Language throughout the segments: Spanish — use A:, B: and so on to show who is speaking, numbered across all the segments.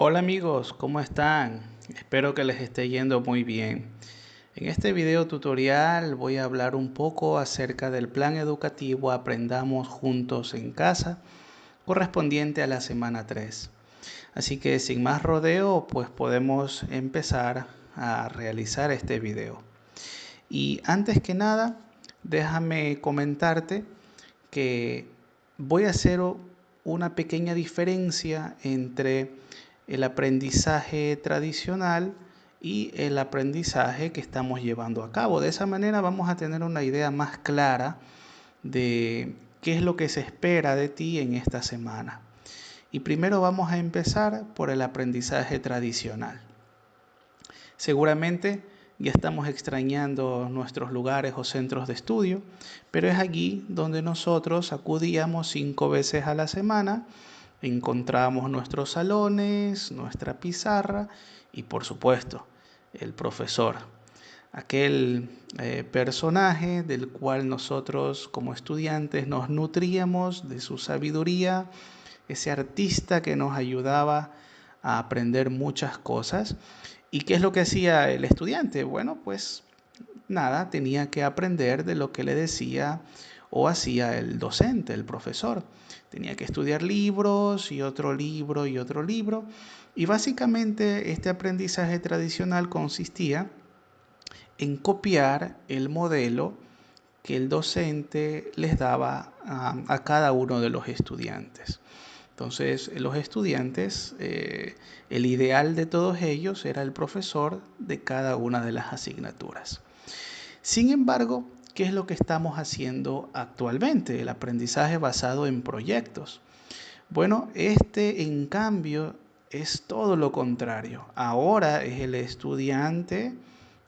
A: Hola amigos, ¿cómo están? Espero que les esté yendo muy bien. En este video tutorial voy a hablar un poco acerca del plan educativo Aprendamos Juntos en Casa, correspondiente a la semana 3. Así que sin más rodeo, pues podemos empezar a realizar este video. Y antes que nada, déjame comentarte que voy a hacer una pequeña diferencia entre el aprendizaje tradicional y el aprendizaje que estamos llevando a cabo. De esa manera vamos a tener una idea más clara de qué es lo que se espera de ti en esta semana. Y primero vamos a empezar por el aprendizaje tradicional. Seguramente ya estamos extrañando nuestros lugares o centros de estudio, pero es allí donde nosotros acudíamos 5 veces a la semana, encontramos nuestros salones, nuestra pizarra y por supuesto el profesor, aquel personaje del cual nosotros como estudiantes nos nutríamos de su sabiduría, ese artista que nos ayudaba a aprender muchas cosas. ¿Y qué es lo que hacía el estudiante? Bueno, pues nada, tenía que aprender de lo que le decía o hacía el docente, el profesor. Tenía que estudiar libros y otro libro y otro libro. Y básicamente este aprendizaje tradicional consistía en copiar el modelo que el docente les daba a cada uno de los estudiantes. Entonces, los estudiantes, el ideal de todos ellos era el profesor de cada una de las asignaturas. Sin embargo, ¿qué es lo que estamos haciendo actualmente? El aprendizaje basado en proyectos. Bueno, este en cambio es todo lo contrario. Ahora es el estudiante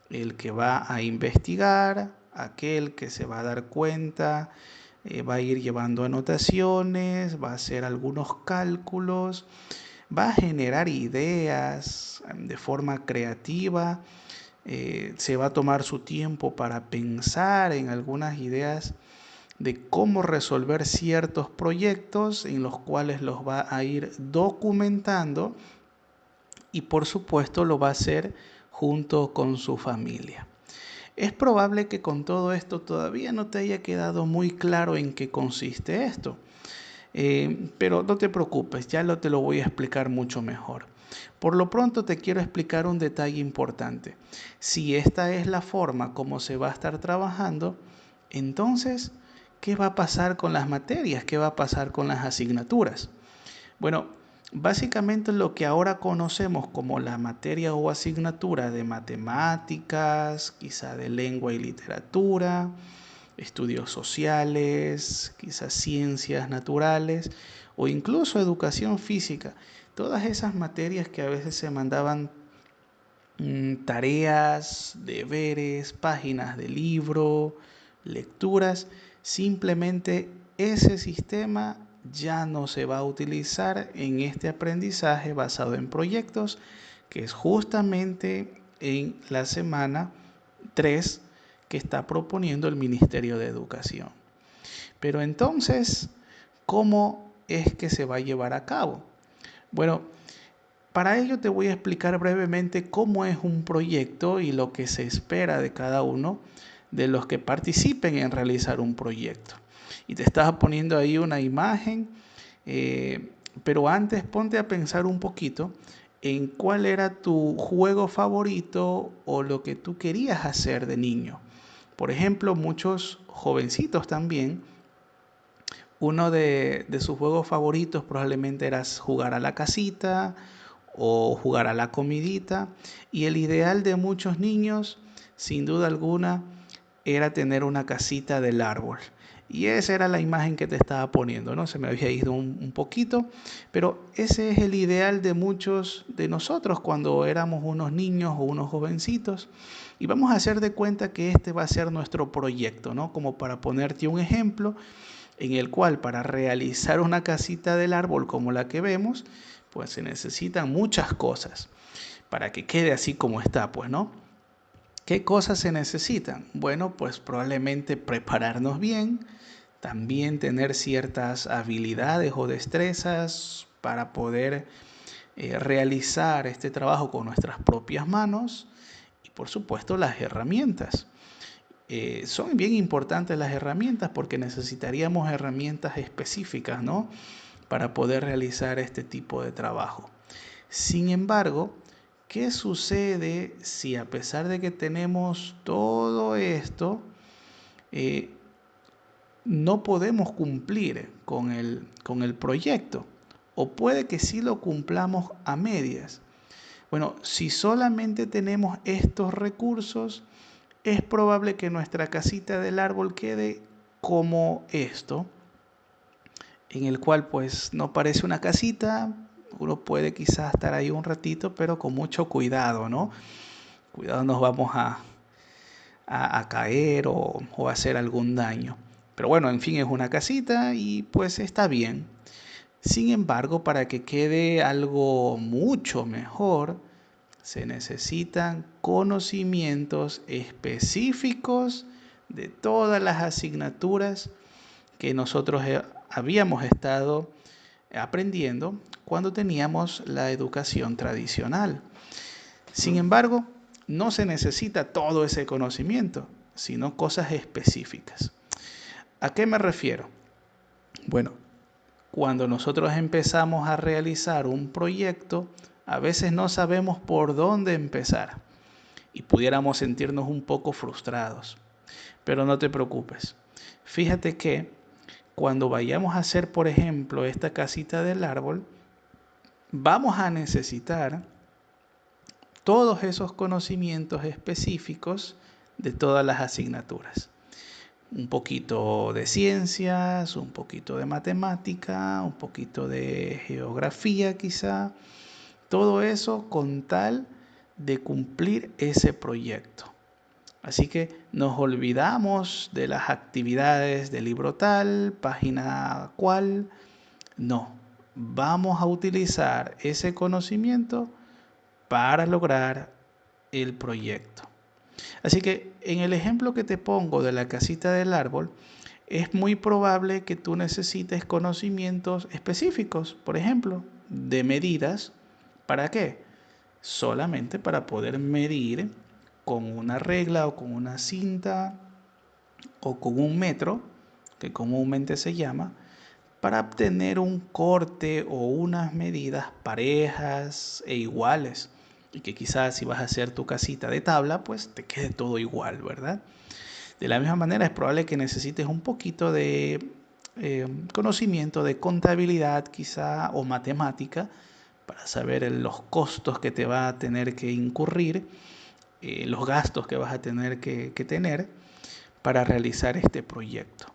A: el que va a investigar, aquel que se va a dar cuenta, va a ir llevando anotaciones, va a hacer algunos cálculos, va a generar ideas de forma creativa, se va a tomar su tiempo para pensar en algunas ideas de cómo resolver ciertos proyectos en los cuales los va a ir documentando y por supuesto lo va a hacer junto con su familia. Es probable que con todo esto todavía no te haya quedado muy claro en qué consiste esto, pero no te preocupes, ya te lo voy a explicar mucho mejor. Por lo pronto te quiero explicar un detalle importante. Si esta es la forma como se va a estar trabajando, entonces, ¿qué va a pasar con las materias? ¿Qué va a pasar con las asignaturas? Bueno, básicamente lo que ahora conocemos como la materia o asignatura de matemáticas, quizá de lengua y literatura, estudios sociales, quizás ciencias naturales o incluso educación física. Todas esas materias que a veces se mandaban tareas, deberes, páginas de libro, lecturas, simplemente ese sistema ya no se va a utilizar en este aprendizaje basado en proyectos, que es justamente en la semana 3 que está proponiendo el Ministerio de Educación. Pero entonces, ¿cómo es que se va a llevar a cabo? Bueno, para ello te voy a explicar brevemente cómo es un proyecto y lo que se espera de cada uno de los que participen en realizar un proyecto. Y te estaba poniendo ahí una imagen, pero antes ponte a pensar un poquito en cuál era tu juego favorito o lo que tú querías hacer de niño. Por ejemplo, muchos jovencitos también, uno de sus juegos favoritos probablemente era jugar a la casita o jugar a la comidita. Y el ideal de muchos niños, sin duda alguna, era tener una casita del árbol. Y esa era la imagen que te estaba poniendo, ¿no? Se me había ido un poquito, pero ese es el ideal de muchos de nosotros cuando éramos unos niños o unos jovencitos. Y vamos a hacer de cuenta que este va a ser nuestro proyecto, ¿no? Como para ponerte un ejemplo en el cual para realizar una casita del árbol como la que vemos, pues se necesitan muchas cosas para que quede así como está, pues, ¿no? ¿Qué cosas se necesitan? Bueno, pues probablemente prepararnos bien, también tener ciertas habilidades o destrezas para poder realizar este trabajo con nuestras propias manos y por supuesto las herramientas. Son bien importantes las herramientas porque necesitaríamos herramientas específicas, ¿no?, para poder realizar este tipo de trabajo. Sin embargo, ¿qué sucede si a pesar de que tenemos todo esto, no podemos cumplir con el proyecto? O puede que sí lo cumplamos a medias. Bueno, si solamente tenemos estos recursos, es probable que nuestra casita del árbol quede como esto, en el cual pues no parece una casita. Uno puede quizás estar ahí un ratito, pero con mucho cuidado, ¿no? Cuidado, nos vamos a caer o a hacer algún daño. Pero bueno, en fin, es una casita y pues está bien. Sin embargo, para que quede algo mucho mejor, se necesitan conocimientos específicos de todas las asignaturas que nosotros habíamos estado aprendiendo cuando teníamos la educación tradicional. Sin embargo, no se necesita todo ese conocimiento, sino cosas específicas. ¿A qué me refiero? Bueno, cuando nosotros empezamos a realizar un proyecto, a veces no sabemos por dónde empezar y pudiéramos sentirnos un poco frustrados. Pero no te preocupes. Fíjate que cuando vayamos a hacer, por ejemplo, esta casita del árbol, vamos a necesitar todos esos conocimientos específicos de todas las asignaturas. Un poquito de ciencias, un poquito de matemática, un poquito de geografía quizá. Todo eso con tal de cumplir ese proyecto. Así que nos olvidamos de las actividades del libro tal, página cual. No, vamos a utilizar ese conocimiento para lograr el proyecto. Así que en el ejemplo que te pongo de la casita del árbol, es muy probable que tú necesites conocimientos específicos, por ejemplo, de medidas. ¿Para qué? Solamente para poder medir con una regla o con una cinta o con un metro, que comúnmente se llama, para obtener un corte o unas medidas parejas e iguales. Y que quizás si vas a hacer tu casita de tabla, pues te quede todo igual, ¿verdad? De la misma manera es probable que necesites un poquito de conocimiento de contabilidad quizá o matemática para saber los costos que te va a tener que incurrir, los gastos que vas a tener que tener para realizar este proyecto.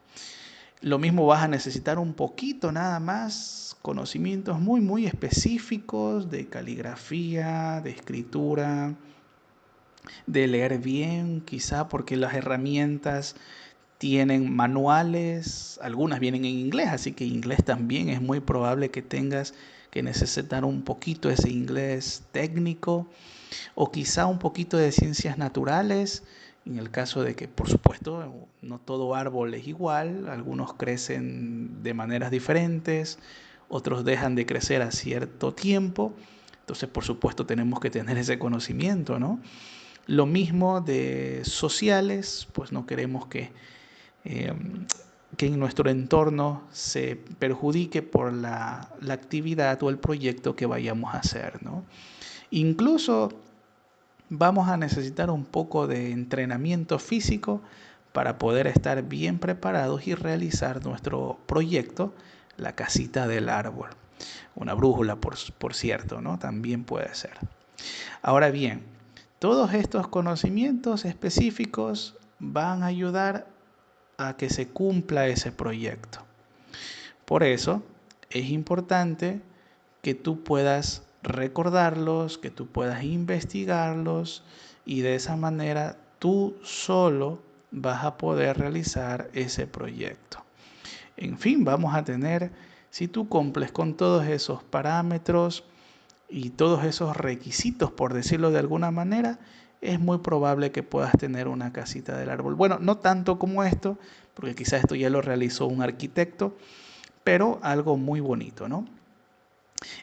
A: Lo mismo vas a necesitar un poquito nada más, conocimientos muy específicos de caligrafía, de escritura, de leer bien, quizá porque las herramientas tienen manuales, algunas vienen en inglés, así que inglés también es muy probable que tengas que necesitar un poquito ese inglés técnico o quizá un poquito de ciencias naturales, en el caso de que, por supuesto, no todo árbol es igual, algunos crecen de maneras diferentes, otros dejan de crecer a cierto tiempo, entonces, por supuesto, tenemos que tener ese conocimiento, ¿no? Lo mismo de sociales, pues no queremos eh, que en nuestro entorno se perjudique por la actividad o el proyecto que vayamos a hacer, ¿no? Incluso vamos a necesitar un poco de entrenamiento físico para poder estar bien preparados y realizar nuestro proyecto, la casita del árbol. Una brújula, por cierto, ¿no? También puede ser. Ahora bien, todos estos conocimientos específicos van a ayudar a que se cumpla ese proyecto. Por eso es importante que tú puedas recordarlos, que tú puedas investigarlos y de esa manera tú solo vas a poder realizar ese proyecto. En fin, vamos a tener, si tú cumples con todos esos parámetros y todos esos requisitos, por decirlo de alguna manera, es muy probable que puedas tener una casita del árbol. Bueno, no tanto como esto, porque quizás esto ya lo realizó un arquitecto, pero algo muy bonito, ¿no?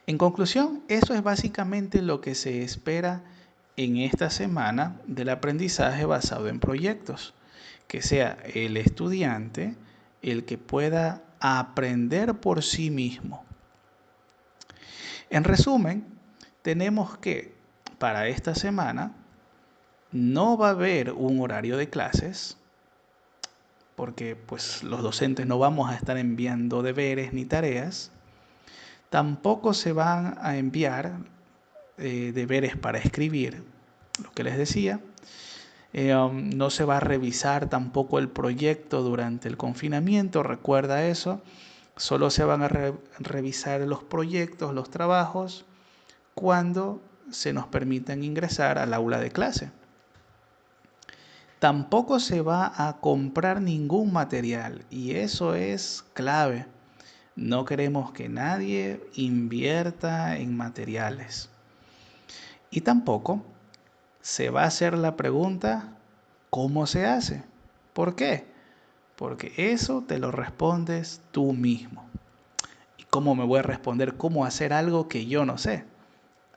A: En conclusión, eso es básicamente lo que se espera en esta semana del aprendizaje basado en proyectos. Que sea el estudiante el que pueda aprender por sí mismo. En resumen, tenemos que para esta semana no va a haber un horario de clases, porque pues los docentes no vamos a estar enviando deberes ni tareas. Tampoco se van a enviar deberes para escribir, lo que les decía. No se va a revisar tampoco el proyecto durante el confinamiento, recuerda eso. Solo se van a revisar los proyectos, los trabajos, cuando se nos permitan ingresar al aula de clase. Tampoco se va a comprar ningún material y eso es clave. No queremos que nadie invierta en materiales. Y tampoco se va a hacer la pregunta, ¿cómo se hace? ¿Por qué? Porque eso te lo respondes tú mismo. ¿Y cómo me voy a responder cómo hacer algo que yo no sé?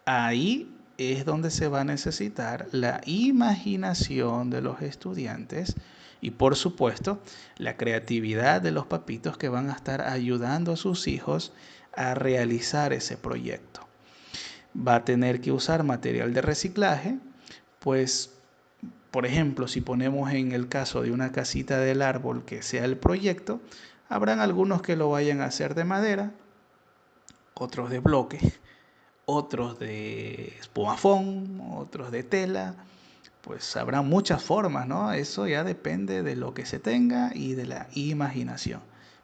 A: Ahí es donde se va a necesitar la imaginación de los estudiantes y por supuesto la creatividad de los papitos que van a estar ayudando a sus hijos a realizar ese proyecto. Va a tener que usar material de reciclaje, pues por ejemplo, si ponemos en el caso de una casita del árbol que sea el proyecto, habrán algunos que lo vayan a hacer de madera, otros de bloque, otros de espumafón, otros de tela, pues habrá muchas formas, ¿no? Eso ya depende de lo que se tenga y de la imaginación.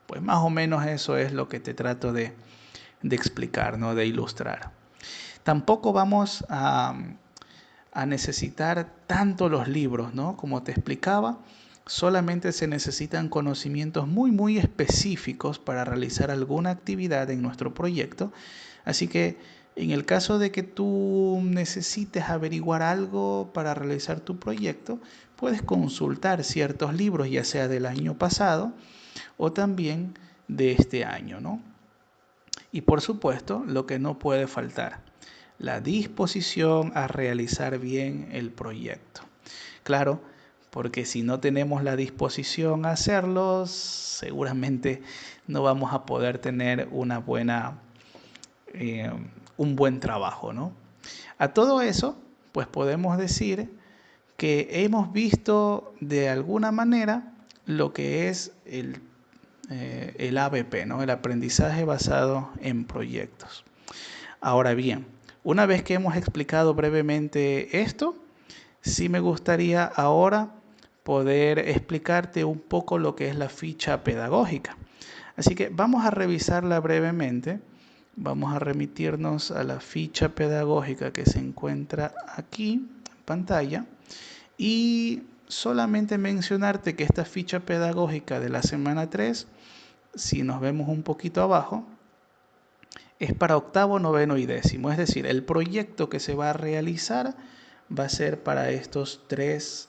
A: Pues más o menos eso es lo que te trato de explicar, ¿no? De ilustrar. Tampoco vamos a necesitar tanto los libros, ¿no? Como te explicaba, solamente se necesitan conocimientos muy específicos para realizar alguna actividad en nuestro proyecto. Así que en el caso de que tú necesites averiguar algo para realizar tu proyecto, puedes consultar ciertos libros, ya sea del año pasado o también de este año, ¿no? Y por supuesto, lo que no puede faltar, la disposición a realizar bien el proyecto. Claro, porque si no tenemos la disposición a hacerlo, seguramente no vamos a poder tener eh, un buen trabajo, ¿no? A todo eso, pues podemos decir que hemos visto de alguna manera lo que es el ABP, ¿no? El aprendizaje basado en proyectos. Ahora bien, una vez que hemos explicado brevemente esto, sí me gustaría ahora poder explicarte un poco lo que es la ficha pedagógica. Así que vamos a revisarla brevemente. Vamos a remitirnos a la ficha pedagógica que se encuentra aquí en pantalla y solamente mencionarte que esta ficha pedagógica de la semana 3, si nos vemos un poquito abajo, es para octavo, noveno y décimo. Es decir, el proyecto que se va a realizar va a ser para estos tres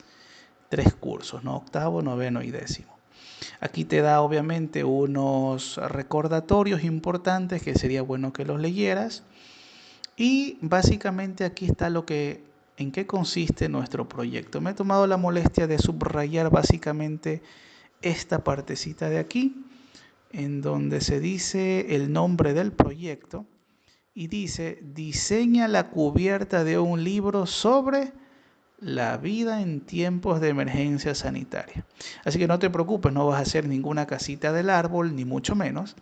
A: cursos, ¿no? Octavo, noveno y décimo. Aquí te da obviamente unos recordatorios importantes que sería bueno que los leyeras. Y básicamente aquí está en qué consiste nuestro proyecto. Me he tomado la molestia de subrayar básicamente esta partecita de aquí, en donde se dice el nombre del proyecto y dice, diseña la cubierta de un libro sobre la vida en tiempos de emergencia sanitaria. Así que no te preocupes, no vas a hacer ninguna casita del árbol, ni mucho menos,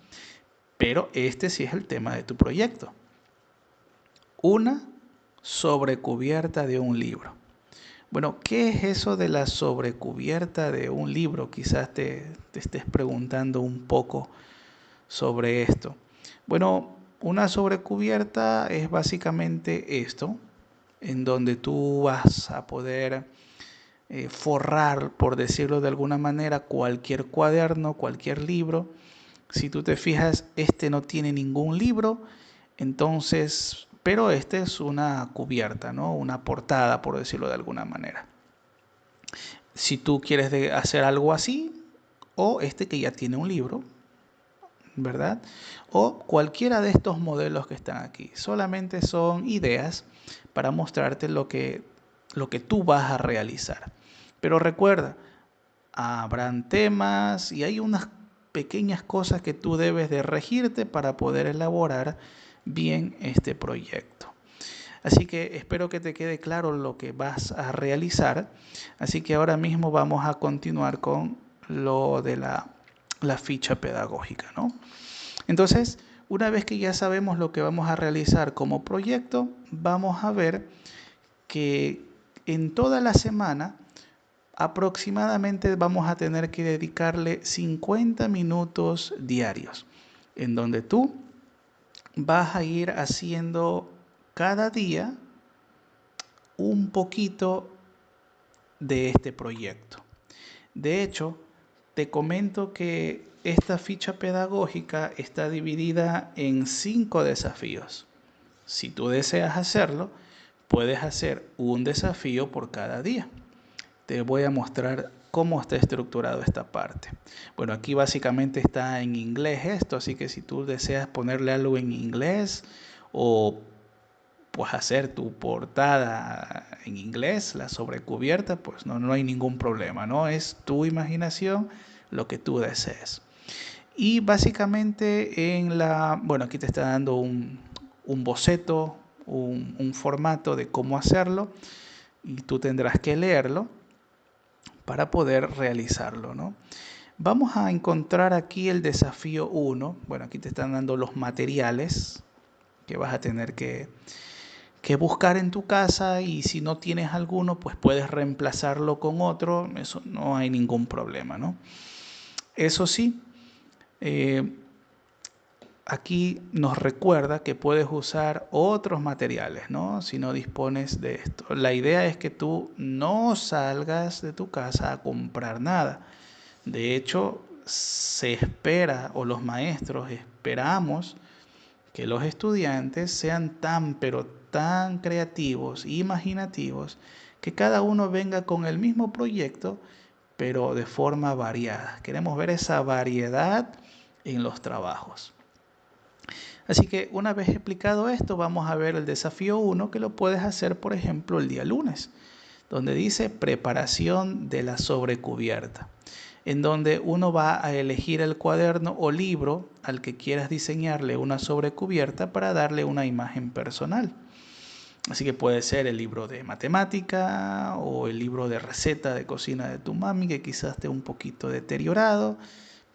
A: pero este sí es el tema de tu proyecto. Una sobrecubierta de un libro. Bueno, ¿qué es eso de la sobrecubierta de un libro? Quizás te estés preguntando un poco sobre esto. Bueno, una sobrecubierta es básicamente esto, en donde tú vas a poder forrar, por decirlo de alguna manera, cualquier cuaderno, cualquier libro. Si tú te fijas, este no tiene ningún libro, entonces, pero este es una cubierta, ¿no? Una portada, por decirlo de alguna manera. Si tú quieres hacer algo así, o este que ya tiene un libro, ¿verdad? O cualquiera de estos modelos que están aquí. Solamente son ideas para mostrarte lo que tú vas a realizar. Pero recuerda, habrán temas y hay unas pequeñas cosas que tú debes de regirte para poder elaborar bien este proyecto. Así que espero que te quede claro lo que vas a realizar. Así que ahora mismo vamos a continuar con lo de la ficha pedagógica, ¿no? Entonces, una vez que ya sabemos lo que vamos a realizar como proyecto, vamos a ver que en toda la semana aproximadamente vamos a tener que dedicarle 50 minutos diarios, en donde tú vas a ir haciendo cada día un poquito de este proyecto. De hecho, te comento que esta ficha pedagógica está dividida en 5 desafíos. Si tú deseas hacerlo, puedes hacer un desafío por cada día. Te voy a mostrar cómo está estructurado esta parte. Bueno, aquí básicamente está en inglés esto, así que si tú deseas ponerle algo en inglés o pues hacer tu portada en inglés, la sobrecubierta, pues no hay ningún problema, ¿no? Es tu imaginación lo que tú desees. Y básicamente bueno, aquí te está dando un boceto, un formato de cómo hacerlo y tú tendrás que leerlo para poder realizarlo, ¿no? Vamos a encontrar aquí el desafío 1. Bueno, aquí te están dando los materiales que vas a tener que buscar en tu casa, y si no tienes alguno, pues puedes reemplazarlo con otro, eso no hay ningún problema, ¿no? Eso sí, aquí nos recuerda que puedes usar otros materiales, ¿no? Si no dispones de esto. La idea es que tú no salgas de tu casa a comprar nada. De hecho, se espera, o los maestros esperamos, que los estudiantes sean tan, pero tan creativos e imaginativos que cada uno venga con el mismo proyecto, pero de forma variada. Queremos ver esa variedad en los trabajos. Así que una vez explicado esto, vamos a ver el desafío 1, que lo puedes hacer, por ejemplo, el día lunes, donde dice preparación de la sobrecubierta, en donde uno va a elegir el cuaderno o libro al que quieras diseñarle una sobrecubierta para darle una imagen personal. Así que puede ser el libro de matemática o el libro de receta de cocina de tu mami, que quizás esté un poquito deteriorado,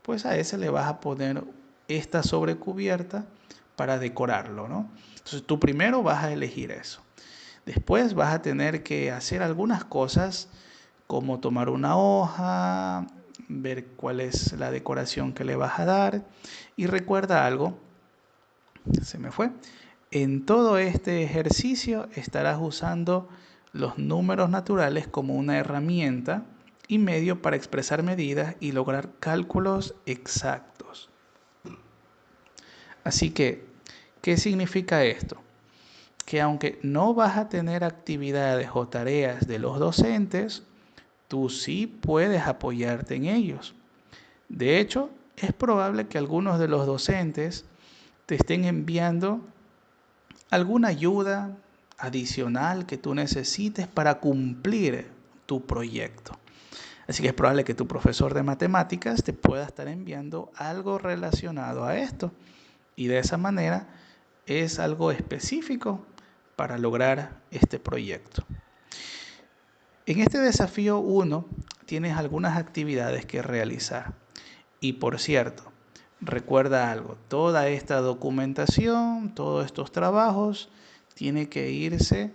A: pues a ese le vas a poner esta sobrecubierta para decorarlo, ¿no? Entonces tú primero vas a elegir eso. Después vas a tener que hacer algunas cosas como tomar una hoja, ver cuál es la decoración que le vas a dar. Y recuerda algo, se me fue. En todo este ejercicio estarás usando los números naturales como una herramienta y medio para expresar medidas y lograr cálculos exactos. Así que, ¿qué significa esto? Que aunque no vas a tener actividades o tareas de los docentes, tú sí puedes apoyarte en ellos. De hecho, es probable que algunos de los docentes te estén enviando alguna ayuda adicional que tú necesites para cumplir tu proyecto. Así que es probable que tu profesor de matemáticas te pueda estar enviando algo relacionado a esto. Y de esa manera es algo específico para lograr este proyecto. En este desafío 1 tienes algunas actividades que realizar. Y por cierto, recuerda algo, toda esta documentación, todos estos trabajos, tiene que irse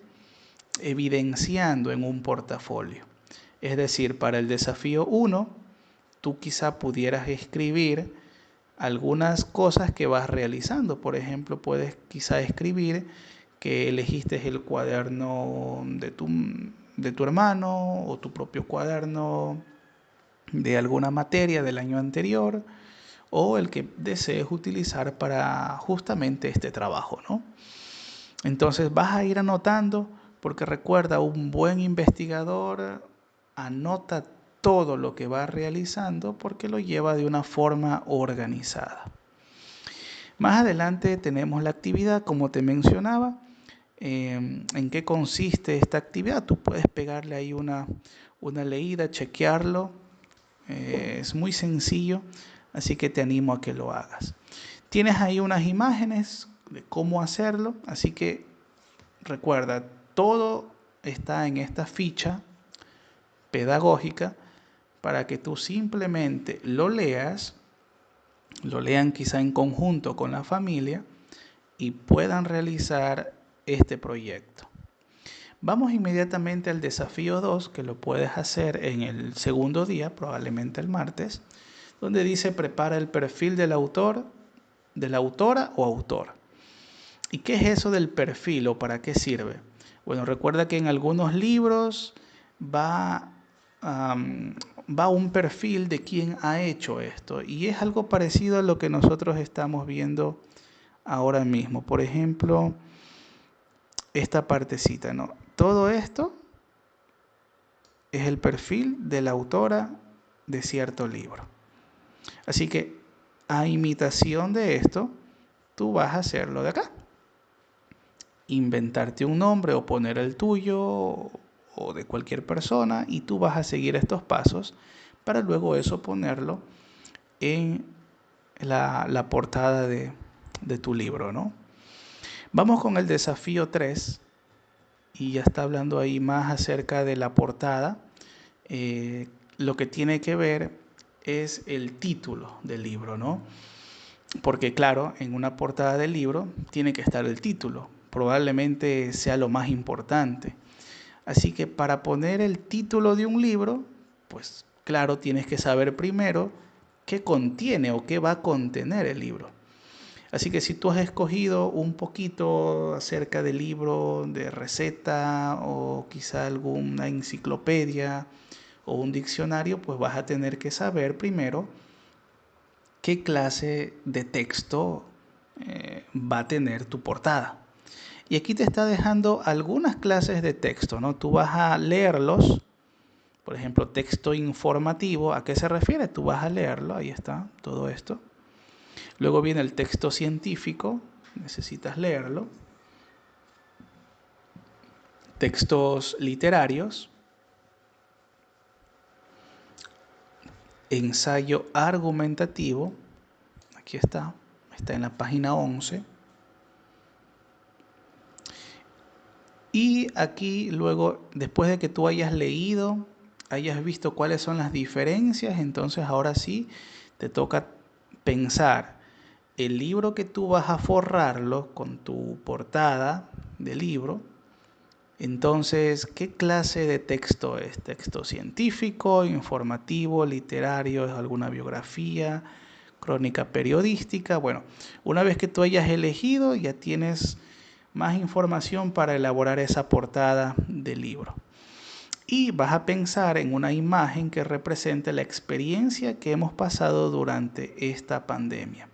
A: evidenciando en un portafolio. Es decir, para el desafío 1, tú quizá pudieras escribir algunas cosas que vas realizando. Por ejemplo, puedes quizá escribir que elegiste el cuaderno de tu hermano o tu propio cuaderno de alguna materia del año anterior, o el que desees utilizar para justamente este trabajo, ¿no? Entonces vas a ir anotando, porque recuerda, un buen investigador anota todo lo que va realizando porque lo lleva de una forma organizada. Más adelante tenemos la actividad, como te mencionaba. ¿En qué consiste esta actividad? Tú puedes pegarle ahí una leída, chequearlo. Es muy sencillo, así que te animo a que lo hagas. Tienes ahí unas imágenes de cómo hacerlo, así que recuerda, todo está en esta ficha pedagógica para que tú simplemente lo lean quizá en conjunto con la familia y puedan realizar este proyecto. Vamos inmediatamente al desafío 2, que lo puedes hacer en el segundo día, probablemente el martes, donde dice prepara el perfil del autor, de la autora o autor. ¿Y qué es eso del perfil o para qué sirve? Bueno, recuerda que en algunos libros va un perfil de quién ha hecho esto y es algo parecido a lo que nosotros estamos viendo ahora mismo. Por ejemplo, esta partecita, ¿no? Todo esto es el perfil de la autora de cierto libro. Así que a imitación de esto, tú vas a hacerlo de acá. Inventarte un nombre o poner el tuyo o de cualquier persona y tú vas a seguir estos pasos para luego eso ponerlo en la portada de tu libro, ¿no? Vamos con el desafío 3 y ya está hablando ahí más acerca de la portada. Lo que tiene que ver es el título del libro, ¿no? Porque claro, en una portada del libro tiene que estar el título, probablemente sea lo más importante. Así que para poner el título de un libro, pues claro, tienes que saber primero qué contiene o qué va a contener el libro. Así que si tú has escogido un poquito acerca del libro de receta o quizá alguna enciclopedia o un diccionario, pues vas a tener que saber primero qué clase de texto va a tener tu portada. Y aquí te está dejando algunas clases de texto, ¿no? Tú vas a leerlos, por ejemplo, texto informativo, ¿a qué se refiere? Tú vas a leerlo, ahí está, todo esto. Luego viene el texto científico, necesitas leerlo. Textos literarios, ensayo argumentativo, aquí está en la página 11. Y aquí luego, después de que tú hayas leído, hayas visto cuáles son las diferencias, entonces ahora sí te toca pensar el libro que tú vas a forrarlo con tu portada de libro. Entonces, ¿qué clase de texto es? ¿Texto científico, informativo, literario, es alguna biografía, crónica periodística? Bueno, una vez que tú hayas elegido, ya tienes más información para elaborar esa portada del libro. Y vas a pensar en una imagen que represente la experiencia que hemos pasado durante esta pandemia.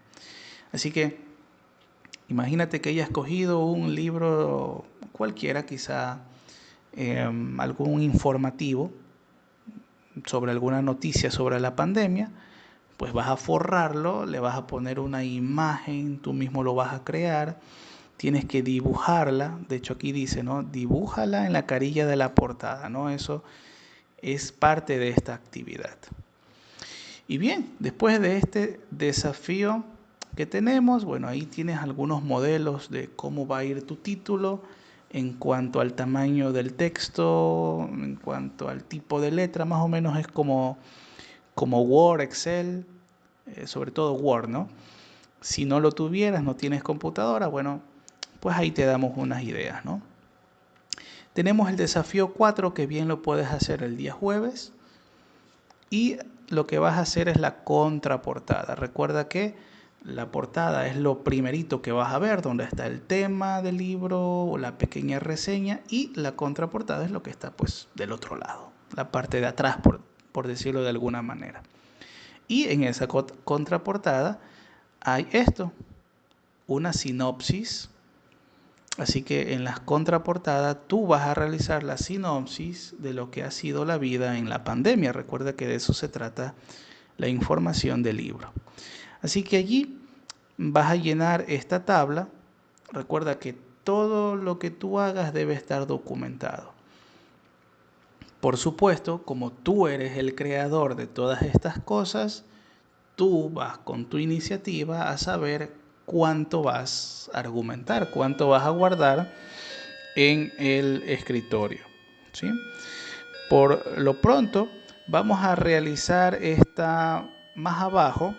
A: Así que imagínate que hayas escogido un libro cualquiera, quizá algún informativo sobre alguna noticia sobre la pandemia, pues vas a forrarlo, le vas a poner una imagen, tú mismo lo vas a crear, tienes que dibujarla, de hecho aquí dice, ¿no? Dibújala en la carilla de la portada, ¿no? Eso es parte de esta actividad. Y bien, después de este desafío que tenemos, bueno, ahí tienes algunos modelos de cómo va a ir tu título en cuanto al tamaño del texto, en cuanto al tipo de letra, más o menos es como Word, Excel, sobre todo Word, ¿no? Si no lo tuvieras, no tienes computadora, bueno, pues ahí te damos unas ideas, ¿no? Tenemos el desafío 4, que bien lo puedes hacer el día jueves. Y lo que vas a hacer es la contraportada. Recuerda que la portada es lo primerito que vas a ver, donde está el tema del libro o la pequeña reseña, y la contraportada es lo que está pues del otro lado, la parte de atrás, por decirlo de alguna manera. Y en esa contraportada hay esto, una sinopsis. Así que en las contraportadas tú vas a realizar la sinopsis de lo que ha sido la vida en la pandemia. Recuerda que de eso se trata la información del libro. Así que allí vas a llenar esta tabla. Recuerda que todo lo que tú hagas debe estar documentado. Por supuesto, como tú eres el creador de todas estas cosas, tú vas con tu iniciativa a saber cuánto vas a argumentar, cuánto vas a guardar en el escritorio, ¿sí? Por lo pronto, vamos a realizar esta más abajo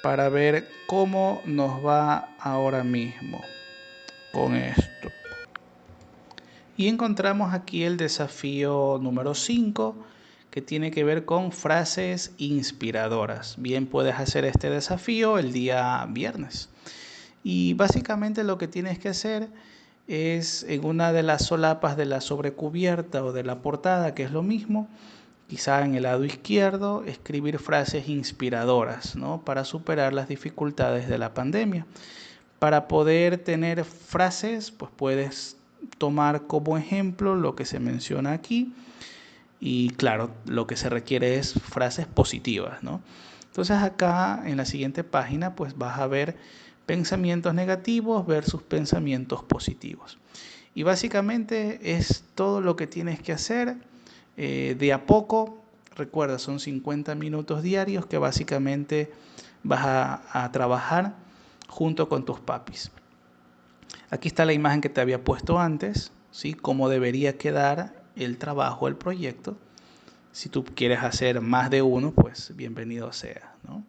A: para ver cómo nos va ahora mismo con esto. Y encontramos aquí el desafío número 5, que tiene que ver con frases inspiradoras. Bien, puedes hacer este desafío el día viernes. Y básicamente lo que tienes que hacer es en una de las solapas de la sobrecubierta o de la portada, que es lo mismo, quizá en el lado izquierdo, escribir frases inspiradoras, ¿no? Para superar las dificultades de la pandemia. Para poder tener frases, pues puedes tomar como ejemplo lo que se menciona aquí y claro, lo que se requiere es frases positivas, ¿no? Entonces acá en la siguiente página pues vas a ver pensamientos negativos versus pensamientos positivos. Y básicamente es todo lo que tienes que hacer de a poco. Recuerda, son 50 minutos diarios que básicamente vas a trabajar junto con tus papis. Aquí está la imagen que te había puesto antes, ¿sí? Cómo debería quedar el trabajo, el proyecto. Si tú quieres hacer más de uno, pues bienvenido sea, ¿no?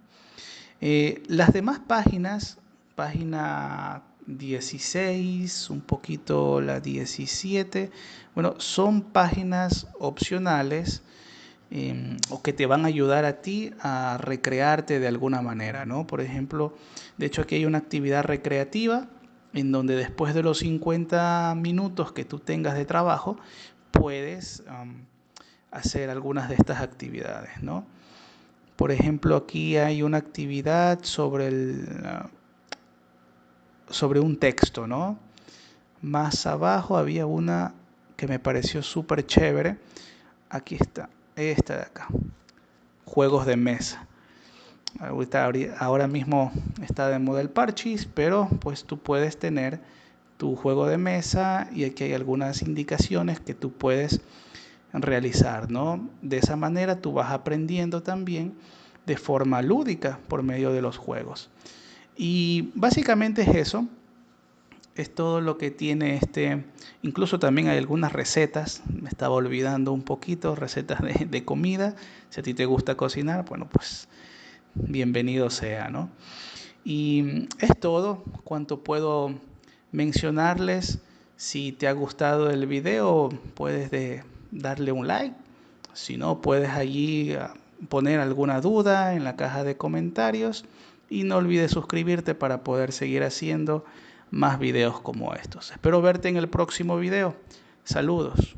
A: Las demás páginas, página 16, un poquito la 17, bueno, son páginas opcionales o que te van a ayudar a ti a recrearte de alguna manera, ¿no? Por ejemplo, de hecho aquí hay una actividad recreativa en donde después de los 50 minutos que tú tengas de trabajo, puedes hacer algunas de estas actividades, ¿no? Por ejemplo, aquí hay una actividad sobre un texto, ¿no? Más abajo había una que me pareció súper chévere. Aquí está, esta de acá. Juegos de mesa. Ahora mismo está de moda el parchís, pero pues tú puedes tener tu juego de mesa y aquí hay algunas indicaciones que tú puedes realizar, ¿no? De esa manera tú vas aprendiendo también de forma lúdica por medio de los juegos. Y básicamente es eso, es todo lo que tiene este. Incluso también hay algunas recetas, me estaba olvidando un poquito, recetas de comida. Si a ti te gusta cocinar, bueno, pues bienvenido sea, ¿no? Y es todo cuanto puedo mencionarles. Si te ha gustado el video, puedes darle un like. Si no, puedes allí poner alguna duda en la caja de comentarios. Y no olvides suscribirte para poder seguir haciendo más videos como estos. Espero verte en el próximo video. Saludos.